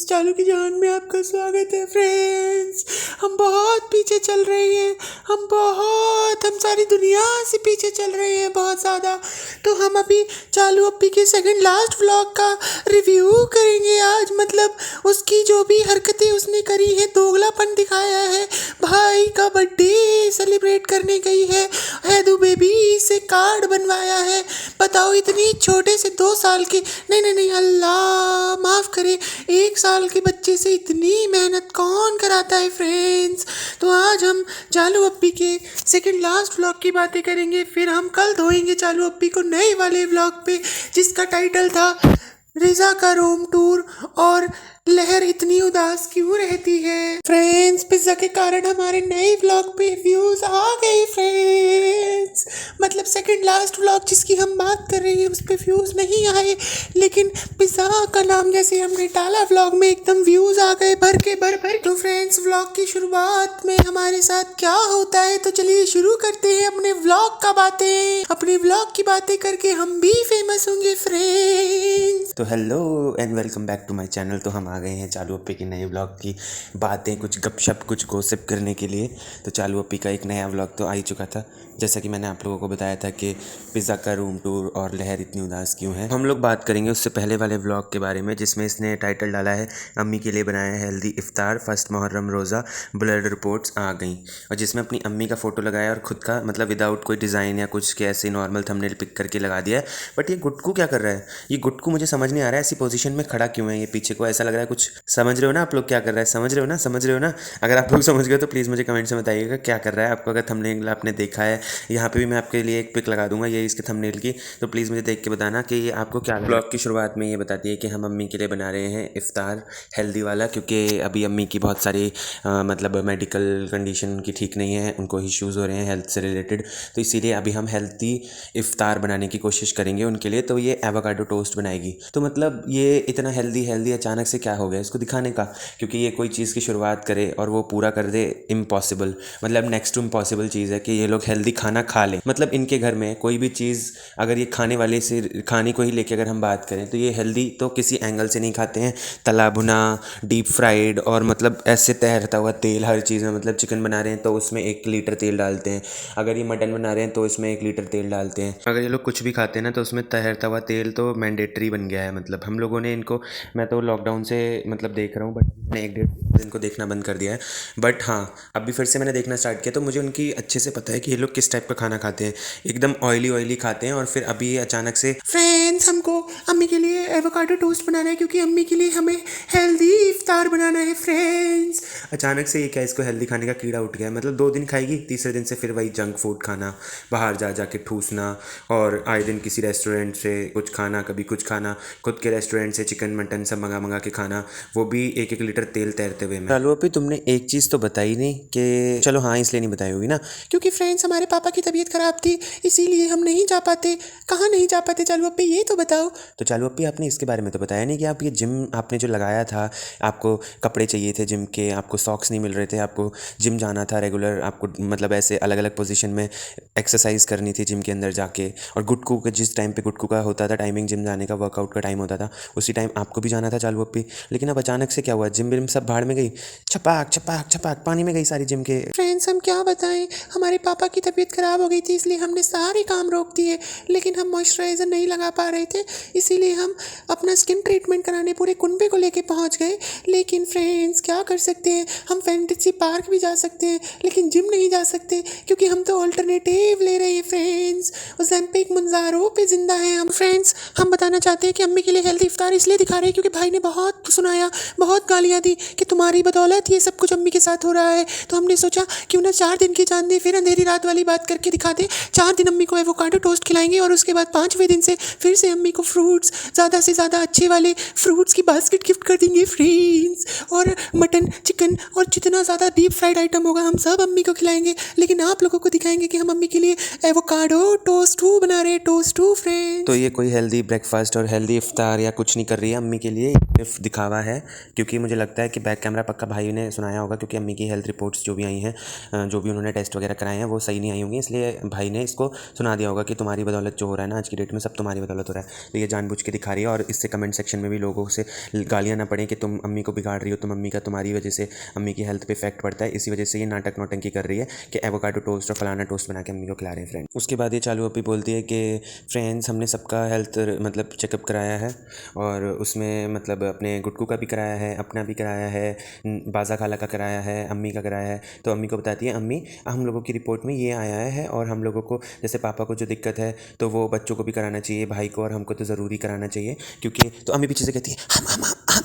चालू की जान में आपका स्वागत है फ्रेंड्स। हम बहुत पीछे चल रहे हैं, हम सारी दुनिया से पीछे चल रहे हैं बहुत ज़्यादा। तो हम अभी चालू अप्पी के सेकंड लास्ट व्लॉग का रिव्यू करेंगे आज। मतलब उसकी जो भी हरकतें उसने करी है, दोगलापन दिखाया है, भाई का बर्थडे सेलिब्रेट करने गई है, हैदू बेबी से कार्ड बनवाया है। बताओ इतनी छोटे से 2 साल के नहीं अल्लाह माफ़ करे, 1 साल के बच्चे से इतनी मेहनत कौन कराता है फ्रेंड्स। तो आज हम चालू अप्पी के सेकंड लास्ट व्लॉग की बातें करेंगे, फिर हम कल धोएंगे चालू अप्पी को नए वाले व्लॉग पे जिसका टाइटल था रिजा का रूम टूर और लहर इतनी उदास क्यों रहती है। फ्रेंड्स पिज्ज़ा के कारण हमारे नए व्लॉग पे व्यूज़ आ गए फ्रेंड्स। मतलब सेकंड लास्ट व्लॉग जिसकी हम बात कर रहे हैं उस पे व्यूज़ नहीं आए, लेकिन पिज़्ज़ा का नाम जैसे हमने डाला व्लॉग में एकदम व्यूज़ आ गए भर के। तो फ्रेंड्स व्लॉग की शुरुआत में हमारे साथ क्या होता है, तो चलिए शुरू करते हैं अपने व्लॉग का बातें। अपने व्लॉग की बातें करके हम भी फेमस होंगे फ्रेंड्स। तो hello and welcome back to my channel. तो हम आ गए हैं चालू अप्पी की नए व्लॉग की बातें, कुछ गपशप, कुछ गोसिप करने के लिए। तो चालू अप्पी का एक नया व्लॉग तो आ ही चुका था, जैसा कि मैंने आप लोगों को बताया था कि पिज़्ज़ा का रूम टूर और लहर इतनी उदास क्यों है। हम लोग बात करेंगे उससे पहले वाले व्लॉग के बारे में जिसमें इसने टाइटल डाला है अम्मी के लिए बनाया है हेल्दी इफ्तार, फर्स्ट मुहर्रम रोज़ा, ब्लड रिपोर्ट्स आ गई, और जिसमें अपनी अम्मी का फ़ोटो लगाया और ख़ुद का, मतलब विदाउट कोई डिज़ाइन या कुछ के ऐसे नॉर्मल थंबनेल पिक करके लगा दिया है। बट ये गुटकू क्या कर रहा है? ये गुटकू मुझे समझ नहीं आ रहा है, ऐसी पोजीशन में खड़ा क्यों है ये पीछे को, ऐसा लग रहा है कुछ। समझ रहे हो ना आप लोग क्या कर रहा है? समझ रहे हो ना? अगर आप लोग समझ गए तो प्लीज़ मुझे कमेंट में बताइएगा क्या कर रहा है। आपको अगर थंबनेल आपने देखा है, यहाँ पे भी मैं आपके लिए एक पिक लगा दूंगा ये इसके थंबनेल की, तो प्लीज़ मुझे देख के बताना कि ये आपको क्या। ब्लॉग की शुरुआत में ये बताती है कि हम अम्मी के लिए बना रहे हैं इफ्तार हेल्दी वाला, क्योंकि अभी अम्मी की बहुत सारी मतलब मेडिकल कंडीशन की ठीक नहीं है, उनको इश्यूज़ हो रहे हैं हेल्थ से रिलेटेड। तो इसीलिए अभी हम हेल्दी इफ्तार बनाने की कोशिश करेंगे उनके लिए। तो ये एवोकाडो टोस्ट बनाएगी। तो मतलब ये इतना हेल्दी अचानक से क्या हो गया इसको दिखाने का, क्योंकि ये कोई चीज़ की शुरुआत करे और वो पूरा कर दे इम्पॉसिबल, मतलब नेक्स्ट टू इम्पॉसिबल चीज़ है कि ये लोग हेल्दी खाना खा लें। मतलब इनके घर में कोई भी चीज़ अगर ये खाने वाले से खाने को ही लेके अगर हम बात करें तो ये हेल्दी तो किसी एंगल से नहीं खाते हैं। तला भुना, डीप फ्राइड और मतलब ऐसे तैरता हुआ तेल हर चीज़ में। मतलब चिकन बना रहे हैं तो उसमें 1 लीटर तेल डालते हैं, अगर ये मटन बना रहे हैं तो इसमें 1 लीटर तेल डालते हैं। अगर ये लोग कुछ भी खाते हैं ना तो उसमें तैरता हुआ तेल तो मैंडेटरी बन गया है। मतलब हम लोगों ने इनको, मैं तो लॉकडाउन से मतलब देख रहा हूँ, बट मैंने 1-1.5 दिन को देखना बंद कर दिया है। बट हाँ, अभी फिर से मैंने देखना स्टार्ट किया तो मुझे उनकी अच्छे से पता है कि ये लोग किस टाइप का खाना खाते हैं। एकदम ऑयली खाते हैं। और फिर अभी ये अचानक से फ्रेंड्स हमको अम्मी के लिए एवोकाडो टोस्ट बनाना है, क्योंकि अम्मी के लिए हमें हेल्दी इफ्तार बनाना है फ्रेंड्स। अचानक से ये क्या, इसको हेल्दी खाने का कीड़ा उठ गया है। मतलब 2 दिन खाएगी, तीसरे दिन से फिर वही जंक फूड खाना, बाहर जा के ठूसना, और आए दिन किसी रेस्टोरेंट से कुछ खाना, कभी कुछ खाना, खुद के रेस्टोरेंट से चिकन मटन सब मंगा के खाना, वो भी 1-1 लीटर तेल तैरते हुए। चालू अप्पी तुमने एक चीज़ तो बताई नहीं कि, चलो हाँ इसलिए नहीं बताई होगी ना, क्योंकि फ्रेंड्स हमारे पापा की तबीयत खराब थी इसीलिए हम नहीं जा पाते। कहाँ नहीं जा पाते चालू अप्पी, ये तो बताओ। तो चालू अप्पी आपने इसके बारे में तो बताया नहीं कि आप ये जिम आपने जो लगाया था, आपको कपड़े चाहिए थे जिम के, आपको सॉक्स नहीं मिल रहे थे, आपको जिम जाना था रेगुलर, आपको मतलब ऐसे अलग अलग पोजीशन में एक्सरसाइज करनी थी जिम के अंदर जाके, और गुटकू के जिस टाइम पे गुटकू का होता था टाइमिंग जिम जाने का, वर्कआउट का टाइम होता था, उसी टाइम आपको भी जाना था चालू अप्पी। लेकिन अब अचानक से क्या हुआ, जिम विम सब भाड़ में गई, छपाक पानी में गई सारी जिम के। फ्रेंड्स हम क्या बताएं, हमारे पापा की तबीयत खराब हो गई थी इसलिए हमने सारे काम रोक दिए, लेकिन हम मॉइस्चराइज़र नहीं लगा पा रहे थे, इसीलिए हम अपना स्किन ट्रीटमेंट कराने पूरे कुनबे को लेके पहुंच गए। लेकिन फ्रेंड्स क्या कर सकते हैं, हम फैंटेसी पार्क भी जा सकते हैं लेकिन जिम नहीं जा सकते, क्योंकि हम तो ऑल्टरनेटिव ले रहे हैं फ्रेंड्स। ओज़ेम्पिक मंजारो पे जिंदा है हम। फ्रेंड्स हम बताना चाहते हैं कि अम्मी के लिए हेल्दी इफ्तार इसलिए दिखा रहे हैं क्योंकि भाई ने बहुत सुनाया, बहुत गालियाँ दी कि तुम्हारी बदौलत ये सब कुछ अम्मी के साथ हो रहा है। तो हमने सोचा क्यों ना 4 दिन की जान दे, फिर अंधेरी रात वाली बात करके दिखा दे। 4 दिन अम्मी को एवोकाडो टोस्ट खिलाएंगे और उसके बाद 5वें दिन से फिर से अम्मी को फ्रूट्स, ज़्यादा से ज़्यादा अच्छे वाले फ्रूट्स की बास्केट गिफ्ट कर देंगे फ्रेंड्स। और मटन चिकन और जितना ज़्यादा डीप फ्राइड आइटम होगा हम सब अम्मी को खिलाएंगे, लेकिन आप लोगों को दिखाएंगे कि हम अम्मी के लिए एवोकाडो टोस्टू बना रहे हैं। टोस्टू फ्रेंड्स। तो ये कोई हेल्दी ब्रेकफास्ट और हेल्दी इफ्तार या कुछ नहीं कर रही है अम्मी के लिए, सिर्फ दिखावा है। क्योंकि मुझे लगता है कि बैक कैमरा पक्का भाई ने सुनाया होगा, क्योंकि अम्मी की हेल्थ रिपोर्ट्स जो भी आई हैं, जो भी उन्होंने टेस्ट वगैरह कराए हैं वो सही नहीं आई होंगी, इसलिए भाई ने इसको सुना दिया होगा कि तुम्हारी बदौलत जो हो रहा है ना आज की डेट में सब तुम्हारी बदौलत हो रहा है। तो ये जानबूझ के दिखा रही है, और इससे कमेंट सेक्शन में भी लोगों से गालियाँ ना पड़ें कि तुम अम्मी को बिगाड़ रही हो, तुम अम्मी का तुम्हारी वजह से अम्मी की हेल्थ पे इफेक्ट पड़ता है, इसी वजह से ये नाटक नौटंकी कर रही है कि एवोकाडो टोस्ट और फलाना टोस्ट बना के अम्मी को खिला रहे हैं फ्रेंड। उसके बाद ये चालू अपी बोलती है कि फ्रेंड्स हमने सबका हेल्थ मतलब चेकअप कराया है, और उसमें मतलब अपने गुटकू का भी कराया है, अपना भी कराया है, बाज़ा खाला का कराया है, अम्मी का कराया है। तो अम्मी को बताती है अम्मी हम लोगों की रिपोर्ट में ये आया है, और हम लोगों को जैसे पापा को जो दिक्कत है तो वो बच्चों को भी कराना चाहिए, भाई को, और हमको तो ज़रूरी कराना चाहिए। क्योंकि तो अम्मी पीछे से कहती है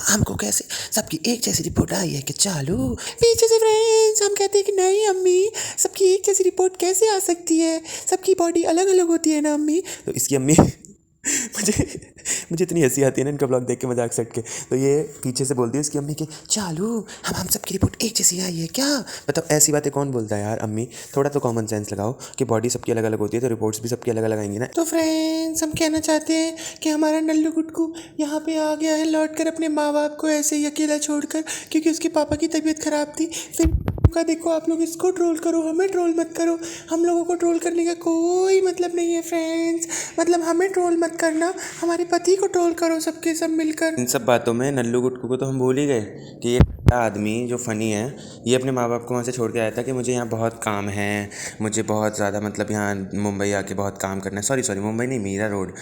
हमको कैसे, सबकी एक जैसी रिपोर्ट आई है कि चालू। पीछे से फ्रेंड्स हम कहते हैं कि नहीं अम्मी, सबकी एक जैसी रिपोर्ट कैसे आ सकती है, सबकी बॉडी अलग अलग होती है ना अम्मी। तो इसकी अम्मी मुझे इतनी हंसी आती है ना इनका ब्लॉग देख के, मजाक सेट के। तो ये पीछे से बोलती है इसकी अम्मी कि चालू हम सबकी रिपोर्ट एक जैसी आई है क्या। मतलब ऐसी बातें कौन बोलता है यार अम्मी, थोड़ा तो कॉमन सेंस लगाओ कि बॉडी सबकी अलग अलग होती है तो रिपोर्ट्स भी सबकी अलग अलग आएंगी ना। तो फ्रेंड्स हम कहना चाहते हैं कि हमारा नल्लू गुटकू यहाँ पे आ गया है लौट कर अपने माँ बाप को ऐसे ही अकेला छोड़कर, क्योंकि उसके पापा की तबीयत ख़राब थी। फिर का देखो आप लोग इसको ट्रोल करो, हमें ट्रोल मत करो। हम लोगों को ट्रोल करने का कोई मतलब नहीं है फ्रेंड्स, मतलब हमें ट्रोल मत करना, हमारे पति को ट्रोल करो सबके सब मिलकर। इन सब बातों में नल्लू गुटकू को तो हम भूल ही गए कि ये आदमी जो फ़नी है ये अपने माँ बाप को वहाँ से छोड़ के आया था कि मुझे यहाँ बहुत काम है, मुझे बहुत ज़्यादा मतलब यहाँ मुंबई आके बहुत काम करना है। सॉरी मुंबई नहीं, मीरा रोड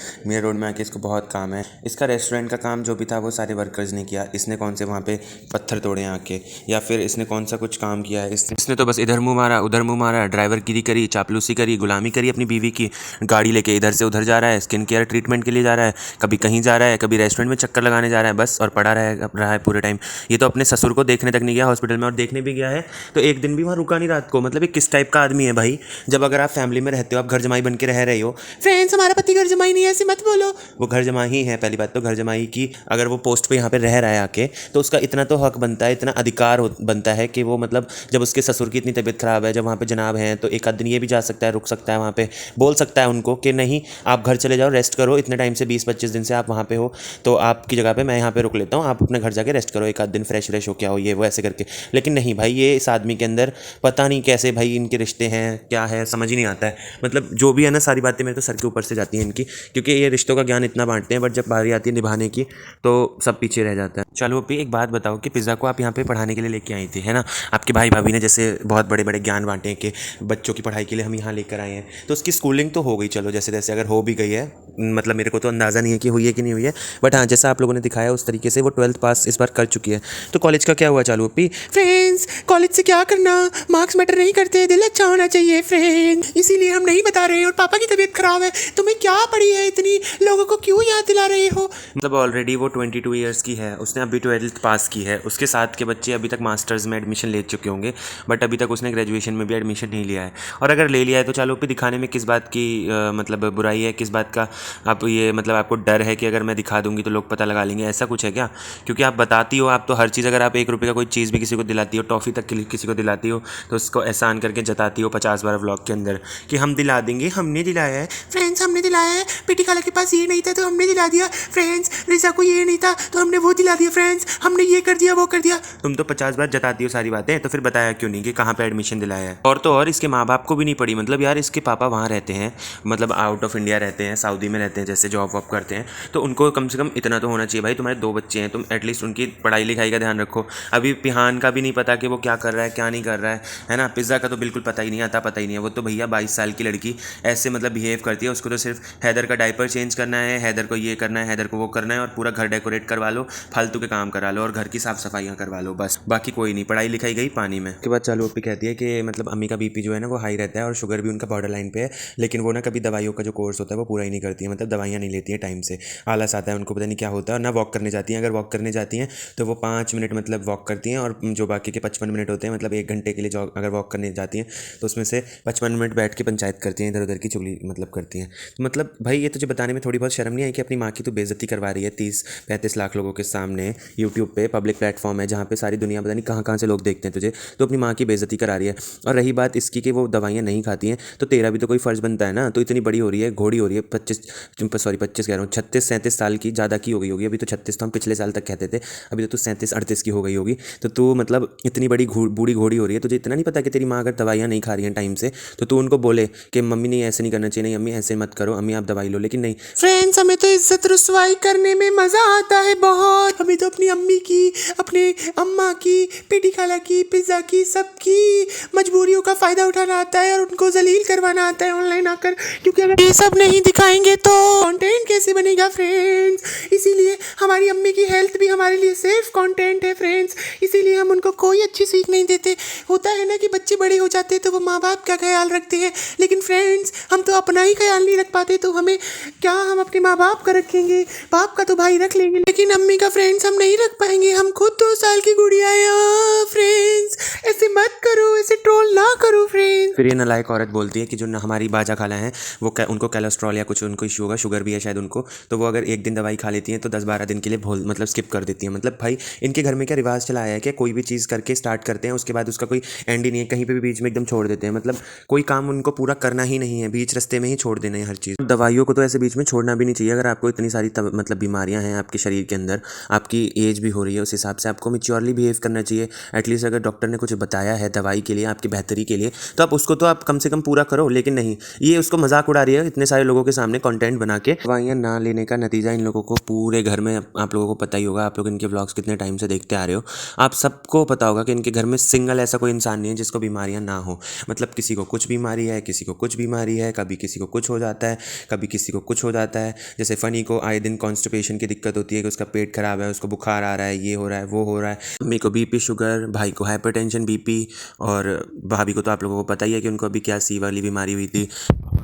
में आके इसको बहुत काम है। इसका रेस्टोरेंट का काम जो भी था वो सारे वर्कर्स ने किया, इसने कौन से वहाँ पे पत्थर तोड़े आके, या फिर इसने कौन सा कुछ काम किया है। इसने तो बस इधर मुँह मारा उधर मुँह मारा, ड्राइवर गिरी करी, चापलूसी करी, गुलामी करी अपनी बीवी की, गाड़ी लेके इधर से उधर जा रहा है, स्किन केयर ट्रीटमेंट के लिए जा रहा है, कभी कहीं जा रहा है, कभी रेस्टोरेंट में चक्कर लगाने जा रहा है बस, और पड़ा रहा है पूरे टाइम। ये तो अपने ससुर को देखने तक नहीं गया हॉस्पिटल में, और देखने भी गया है तो एक दिन भी वहाँ रुका नहीं रात को। मतलब ये किस टाइप का आदमी है भाई। जब अगर आप फैमिली में रहते हो, आप घर जमाई बन के रह रहे हो। फ्रेंड्स हमारा पति घर जमाई नहीं है, ऐसे मत बोलो। वो घर जमाई ही है, पहली बात तो घर जमाई की अगर वो पोस्ट पे यहाँ पे रह रहा है आके, तो उसका इतना तो हक बनता है, इतना अधिकार बनता है कि वो मतलब जब उसके ससुर की इतनी तबीयत ख़राब है, जब वहाँ पे जनाब हैं, तो एक आध दिन ये भी जा सकता है, रुक सकता है वहाँ पे, बोल सकता है उनको कि नहीं आप घर चले जाओ, रेस्ट करो, इतने टाइम से 20-25 दिन से आप वहाँ पे हो, तो आपकी जगह पे मैं यहाँ पे रुक लेता हूँ, आप अपने घर जाके रेस्ट करो, एक आध दिन फ्रेश हो क्या हो, ये वो ऐसे करके। लेकिन नहीं भाई, ये इस आदमी के अंदर पता नहीं कैसे भाई इनके रिश्ते हैं, क्या है समझ ही नहीं आता है। मतलब जो भी है ना, सारी बातें मेरे तो सर के ऊपर से जाती हैं इनकी, क्योंकि ये रिश्तों का ज्ञान इतना बांटते हैं, बट जब बारी आती है निभाने की तो सब पीछे रह जाता है। चलो अभी एक बात बताओ कि पिज़्ज़ा को आप यहाँ पे पढ़ाने के लिए लेके आई थी, है ना, आपके भाई भाभी ने जैसे बहुत बड़े बड़े ज्ञान बांटे हैं कि बच्चों की पढ़ाई के लिए हम यहाँ लेकर आए हैं, तो उसकी स्कूलिंग तो हो गई, चलो जैसे जैसे अगर हो भी गई है, मतलब मेरे को तो अंदाज़ा नहीं है कि हुई है कि नहीं हुई है, बट हाँ जैसा आप लोगों ने दिखाया उस तरीके से वो 12th पास इस बार कर चुकी है। तो कॉलेज का क्या हुआ चालू अपी? फ्रेंड्स कॉलेज से क्या करना, मार्क्स मैटर नहीं करते, दिल अच्छा होना चाहिए फ्रेंड, इसीलिए हम नहीं बता रहे हैं। और पापा की तबीयत खराब है, तुम्हें क्या पड़ी है इतनी, लोगों को क्यों याद दिला रहे हो। मतलब ऑलरेडी वो 22 ईयर्स की है, उसने अभी 12th पास की है, उसके साथ के बच्चे अभी तक मास्टर्स में एडमिशन ले चुके होंगे, बट अभी तक उसने ग्रेजुएशन में भी एडमिशन नहीं लिया है। और अगर ले लिया है तो चालू पे दिखाने में किस बात की मतलब बुराई है, किस बात का आप ये मतलब आपको डर है कि अगर मैं दिखा दूंगी तो लोग पता लगा लेंगे, ऐसा कुछ है क्या? क्योंकि आप बताती हो, आप तो हर चीज़, अगर आप 1 रुपये का कोई चीज़ भी किसी को दिलाती हो, टॉफ़ी तक किसी को दिलाती हो, तो उसको एहसान करके जताती हो 50 बार व्लॉग के अंदर कि हम दिला देंगे, हमने दिलाया है। फ्रेंड्स हमने दिलाया है, बेटी खाला के पास ये नहीं था तो हमने दिला दिया फ्रेंड्स, रिजा को ये नहीं था तो हमने वो दिला दिया फ्रेंड्स, हमने ये कर दिया वो कर दिया। तुम तो 50 बार जताती हो सारी बातें, तो फिर बताया क्यों नहीं कि कहाँ पे एडमिशन दिलाया है? और तो और इसके माँ बाप को भी नहीं पड़ी, मतलब यार इसके पापा वहाँ रहते हैं, मतलब आउट ऑफ इंडिया रहते हैं, सऊदी में रहते हैं, जैसे जॉब वॉब करते हैं, तो उनको कम से कम इतना तो होना चाहिए भाई, तुम्हारे 2 बच्चे हैं, तुम एटलीस्ट उनकी पढ़ाई लिखाई का ध्यान रखो। अभी पिहान का भी नहीं पता कि वो क्या कर रहा है क्या नहीं कर रहा है ना। पिज़्ज़ा का तो बिल्कुल पता ही नहीं आता, पता ही नहीं है। वो तो भैया 22 साल की लड़की ऐसे मतलब बिहेव करती है, उसको तो सिर्फ हैदर का डायपर चेंज करना है, हैदर को ये करना है, हैदर को वो करना है, और पूरा घर डेकोरेट करवा लो, फालतू के काम करा लो, और घर की साफ सफाइयाँ करवा लो, बस बाकी कोई नहीं। पढ़ाई लिखाई गई पानी में। उसके बाद चालू अपनी कहती है कि मतलब अम्मी का बीपी जो है ना वो हाई रहता है, और शुगर भी उनका बॉर्डर लाइन पे है, लेकिन वो ना कभी दवाइयों का जो कोर्स होता है वो पूरा ही नहीं करती है, मतलब दवाइयाँ नहीं लेती है टाइम से, आलस आता है उनको, पता नहीं क्या होता है, और ना वॉक करने जाती हैं। अगर वॉक करने जाती हैं तो वो 5 मिनट मतलब मतलब वॉक करती हैं, और जो बाकी के 55 मिनट होते हैं, मतलब 1 घंटे के लिए जॉग अगर वॉक करने जाती हैं तो उसमें से 55 मिनट बैठ के पंचायत करती हैं, इधर उधर की चुगली मतलब करती हैं। तो मतलब भाई ये तुझे बताने में थोड़ी बहुत शर्म नहीं आई कि अपनी माँ की तू बेइज्जती करवा रही है 30-35 लाख लोगों के सामने, यूट्यूब पे पब्लिक प्लेटफॉर्म है जहाँ पे सारी दुनिया पता नहीं कहाँ कहाँ से लोग देखते हैं तुझे, तो अपनी माँ की बेइज्जती करा रही है। और रही बात इसकी कि वो दवाइयाँ नहीं खाती हैं, तो तेरा भी तो कोई फ़र्ज़ बनता है ना। तो इतनी बड़ी हो रही है, घोड़ी हो रही है, 25 कह रहा हूँ, 36-37 साल की, ज़्यादा की हो गई होगी। अभी तो 36 तो हम पिछले साल तक कहते थे, अभी तो तू 37-38 की हो गई होगी। तो तू मतलब इतनी बड़ी बूढ़ी घोड़ी हो रही है, तुझे इतना नहीं पता कि तेरी माँ अगर दवाइयाँ नहीं खा रही हैं टाइम से, तो तू उनको बोले कि मम्मी नहीं ऐसे नहीं करना चाहिए, नहीं अम्मी ऐसे मत करो, अम्मी आप दवाई लो, लेकिन नहीं। फ्रेंड्स, हमें तो इज्जत रुसवाई करने में मजा आता है बहुत। हमें तो अपनी अम्मी की, अपने अम्मा की, पेटी खाला की, पिज्जा की, सबकी मजबूरियों का फायदा उठाना आता है और उनको जलील करवाना आता है ऑनलाइन आकर, क्योंकि अगर ये सब नहीं दिखाएंगे तो कंटेंट कैसे बनेगा फ्रेंड्स। इसीलिए हमारी अम्मी की हेल्थ भी हमारे लिए सेफ कंटेंट है फ्रेंड्स, इसीलिए हम उनको कोई अच्छी सीख नहीं देते। होता है ना कि बच्चे बड़े हो जाते हैं तो वो माँ बाप का ख्याल रखते हैं, लेकिन फ्रेंड्स हम तो अपना ही ख्याल नहीं रख पाते, तो हमें क्या, हम अपने माँ बाप का रखेंगे, बाप का तो भाई रख लेंगे, लेकिन अम्मी का फ्रेंड्स हम नहीं रख पाएंगे। हम खुद 2 साल की गुड़िया है फ्रेंड्स, ऐसे मत करो, ऐसे ट्रोल ना करो फ्रेंड्स। फिर ये नालायक औरत बोलती है कि जो हमारी बाजा खाला हैं वो उनको कोलेस्ट्रॉल या कुछ उनको इशू होगा, शुगर भी है शायद उनको, तो वो अगर एक दिन दवाई खा लेती हैं तो 10-12 दिन के लिए मतलब स्किप कर देती हैं। मतलब भाई इनके घर में क्या रिवाज चला आया है कि कोई भी चीज़ करके स्टार्ट करते हैं, उसके बाद उसका कोई एंड ही नहीं है, कहीं पे भी बीच में एकदम छोड़ देते हैं। मतलब कोई काम उनको पूरा करना ही नहीं है, बीच रास्ते में ही छोड़ देना है हर चीज़। दवाइयों को तो ऐसे बीच में छोड़ना भी नहीं चाहिए। अगर आपको इतनी सारी मतलब बीमारियां हैं आपके शरीर के अंदर, आपकी एज भी हो रही है, उस हिसाब से आपको मैच्योरली बिहेव करना चाहिए। एटलीस्ट अगर डॉक्टर ने कुछ बताया है दवाई के लिए, आपकी बेहतरी के लिए, तो आप उसको तो आप कम से कम पूरा करो। लेकिन नहीं, ये उसको मजाक उड़ा रही है इतने सारे लोगों के सामने कंटेंट बना के। दवाइयाँ ना लेने का नतीजा इन लोगों को पूरे घर में, आप लोगों को पता ही होगा, आप लोग इनके व्लॉग्स कितने टाइम से देखते आ रहे हो, आप सबको पता होगा कि इनके घर में सिंगल ऐसा कोई इंसान नहीं है जिसको बीमारियां ना हो। मतलब किसी को कुछ बीमारी है, किसी को कुछ बीमारी है, कभी किसी को कुछ हो जाता है, कभी किसी को कुछ हो जाता है। जैसे फ़नी को आए दिन कॉन्स्टिपेशन की दिक्कत होती है कि उसका पेट खराब है, उसको बुखार आ रहा है, ये हो रहा है, वो हो रहा है। मम्मी को बीपी शुगर, भाई को हाइपरटेंशन बीपी, और भाभी को तो आप लोगों को पता ही है कि उनको अभी क्या सी वाली बीमारी हुई थी,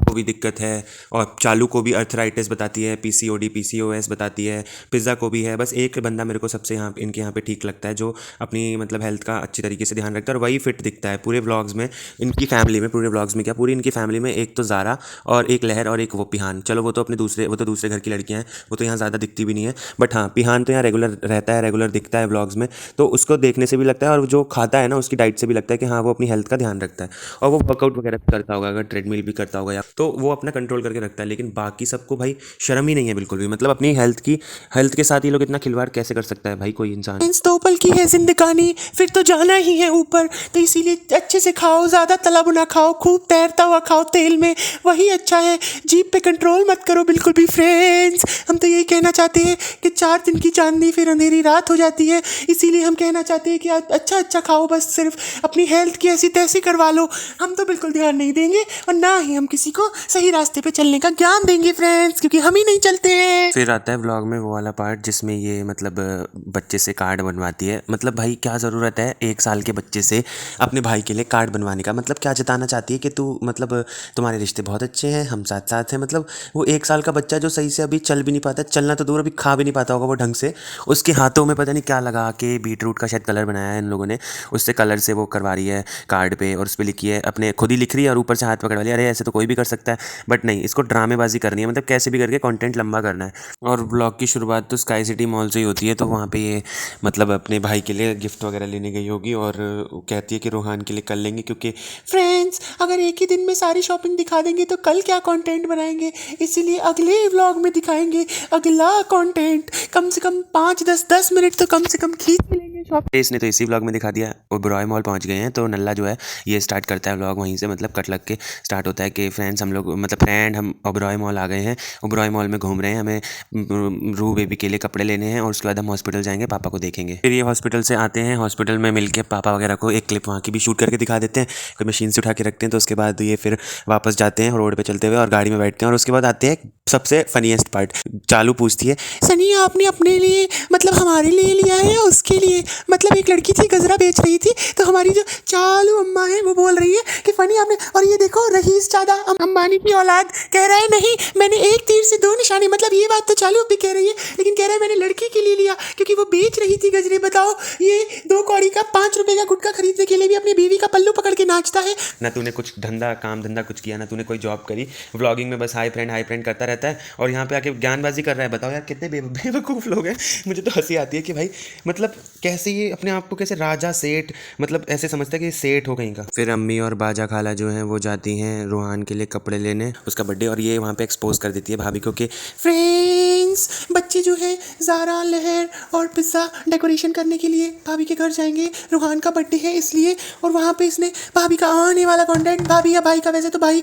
को भी दिक्कत है। और चालू को भी अर्थराइटिस बताती है, पीसीओडी पीसीओएस बताती है, पिज़्ज़ा को भी है। बस एक बंदा मेरे को सबसे यहाँ इनके यहाँ पे ठीक लगता है जो अपनी मतलब हेल्थ का अच्छी तरीके से ध्यान रखता है और वही फिट दिखता है पूरे व्लॉग्स में। इनकी फैमिली में, पूरे व्लॉग्स में क्या, पूरी इनकी फैमिली में एक तो ज़ारा और एक लहर और एक वो पिहान। चलो वो तो दूसरे घर की लड़कियाँ हैं, वो तो यहाँ ज़्यादा दिखती भी नहीं है, बट हाँ पिहान तो यहाँ रेगुलर रहता है, रेगुलर दिखता है व्लॉग्स में, तो उसको देखने से भी लगता है और जो खाता है ना उसकी डाइट से भी लगता है कि हाँ वो अपनी हेल्थ का ध्यान रखता है। और वो वर्कआउट वगैरह करता होगा, अगर ट्रेडमिल भी करता होगा या, तो वो अपना कंट्रोल करके रखता है। लेकिन बाकी सबको भाई शर्म ही नहीं है बिल्कुल भी। मतलब अपनी हेल्थ के साथ ये लोग इतना खिलवाड़ कैसे कर सकता है भाई कोई इंसान। 2 पल की है जिंदगानी, फिर तो जाना ही है ऊपर, तो इसीलिए अच्छे से खाओ, ज़्यादा तला भुना खाओ, खूब तैरता हुआ खाओ तेल में, वही अच्छा है। जीभ पे कंट्रोल मत करो बिल्कुल भी फ्रेंड्स। हम तो यही कहना चाहते हैं कि 4 दिन की चांदनी फिर अंधेरी रात हो जाती है, इसीलिए हम कहना चाहते हैं कि अच्छा खाओ, बस सिर्फ अपनी हेल्थ की ऐसी तैसी करवा लो। हम तो बिल्कुल ध्यान नहीं देंगे और ना ही हम किसी को सही रास्ते पे चलने का ज्ञान देंगे फ्रेंड्स, क्योंकि हम ही नहीं चलते हैं। फिर आता है व्लॉग में वो वाला पार्ट जिसमें ये मतलब बच्चे से कार्ड बनवाती है। मतलब भाई क्या ज़रूरत है 1 साल के बच्चे से अपने भाई के लिए कार्ड बनवाने का? मतलब क्या जताना चाहती है कि तू मतलब तुम्हारे रिश्ते बहुत अच्छे हैं, हम साथ साथ हैं। मतलब वो 1 साल का बच्चा जो सही से अभी चल भी नहीं पाता, चलना तो दूर अभी खा भी नहीं पाता होगा वो ढंग से, उसके हाथों में पता नहीं क्या लगा के बीट रूट का शायद कलर बनाया है इन लोगों ने, उससे कलर से वो करवा रही है कार्ड पे, और उस पर लिखी है, अपने खुद ही लिख रही है और ऊपर से हाथ पकड़वा लिया। अरे ऐसे तो कोई भी कर सकता है, बट नहीं, इसको ड्रामेबाजी करनी है, मतलब कैसे भी करके कंटेंट लंबा करना है। और ब्लॉग की शुरुआत तो स्काई सिटी मॉल से ही होती है, तो वहाँ पे ये मतलब अपने भाई के लिए गिफ्ट वगैरह लेने गई होगी और कहती है कि रोहान के लिए कल लेंगे, क्योंकि फ्रेंड्स अगर एक ही दिन में सारी शॉपिंग दिखा देंगे तो कल क्या कंटेंट बनाएंगे, इसीलिए अगले व्लॉग में दिखाएंगे अगला कंटेंट। कम से कम 5-10 मिनट तो कम से कम खींच के लेंगे शॉप। इसने तो इसी व्लॉग में दिखा दिया। ओबरॉय मॉल पहुंच गए हैं, तो नल्ला जो है ये स्टार्ट करता है व्लॉग वहीं से, मतलब कट लग के स्टार्ट होता है कि फ्रेंड्स हम ओबरॉय मॉल आ गए हैं, ओबरॉय मॉल में घूम रहे हैं, हमें रू बेबी के लिए कपड़े लेने हैं और उसके बाद हम हॉस्पिटल जाएंगे, पापा को देखेंगे। फिर ये हॉस्पिटल से आते हैं, हॉस्पिटल में मिलके पापा वगैरह को एक क्लिप वहाँ की भी शूट करके दिखा देते हैं, कोई मशीन से उठा के रखते हैं। तो उसके बाद ये फिर वापस जाते हैं रोड पे चलते हुए और गाड़ी में बैठते हैं, और उसके बाद आते हैं सबसे फनीएस्ट पार्ट। चालू पूछती है, सनी आपने अपने लिए मतलब हमारे लिए लिया है या उसके लिए? मतलब एक लड़की थी गजरा बेच रही थी, तो हमारी जो चालू अम्मा है वो बोल रही है कि फनी आपने, और ये देखो रईस चाचा अंबानी की औलाद कह रहा है नहीं मैंने एक तीर से दो निशाने, मतलब ये बात तो चालू अप्पी कह रही है, लेकिन कह रहा है मैंने लड़की के लिए लिया क्योंकि वो बेच रही थी गजरे। बताओ, ये 2 कौड़ी का 5 रुपए का गुटखा खरीदने के लिए भी अपनी बीवी का पल्लू पकड़ के नाचता है। ना तूने कुछ धंधा काम धंधा कुछ किया, ना तूने कोई जॉब करी, व्लॉगिंग में बस हाई फ्रेंड करता रहता है और यहाँ पे आके ज्ञानबाजी कर रहा है। बताओ यार कितने बेवकूफ़ लोग हैं। मुझे तो हंसी आती है कि भाई मतलब कैसे ये अपने आप को कैसे राजा सेठ मतलब ऐसे समझता है कि सेठ हो कहीं का। फिर अम्मी और बाजा खाला जो हैं वो जाती हैं रोहान के लिए कपड़े लेने, उसका बर्थडे, और ये वहाँ पे एक्सपोज कर देती है भाभी को कि फ्रेंड्स बच्चे जो है ज़ारा लहर और पिज़्ज़ा डेकोरेशन करने के लिए भाभी के घर जाएंगे, रूहान का बर्थडे है इसलिए, और वहाँ पे इसने भाभी का आने वाला कंटेंट, भाभी या भाई का, वैसे तो भाई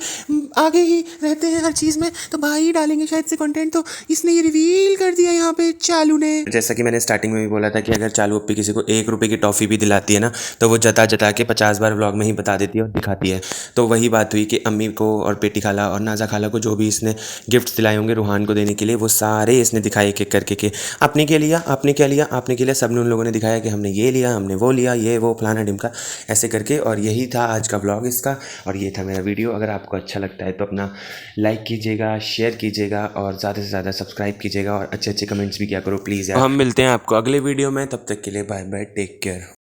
आगे ही रहते हैं हर चीज़ में, तो भाई ही डालेंगे शायद से कंटेंट, तो इसने ये रिवील कर दिया यहाँ पे चालू ने। जैसा कि मैंने स्टार्टिंग में भी बोला था कि अगर चालू अप्पी किसी को 1 रुपये की टॉफ़ी भी दिलाती है ना तो वो जता जता के 50 बार व्लॉग में ही बता देती है और दिखाती है। तो वही बात हुई कि अम्मी को और पेटी खाला और नाजा खाला को जो भी इसने गिफ्ट दिलाए होंगे रूहान को देने के लिए, वो सारे इसने दिखाए एक एक करके कि आपने क्या लिया, आपने क्या लिया, आपने क्या लिया। सब ने उन लोगों ने दिखाया कि हमने ये लिया, हमने वो लिया, ये वो फलाना ढिमका ऐसे करके। और यही था आज का व्लॉग इसका, और ये था मेरा वीडियो। अगर आपको अच्छा लगता है तो अपना लाइक कीजिएगा, शेयर कीजिएगा और ज़्यादा से ज़्यादा सब्सक्राइब कीजिएगा और अच्छे अच्छे कमेंट्स भी किया करो प्लीज़ यार। हम मिलते हैं आपको अगले वीडियो में, तब तक के लिए बाय बाय, टेक केयर।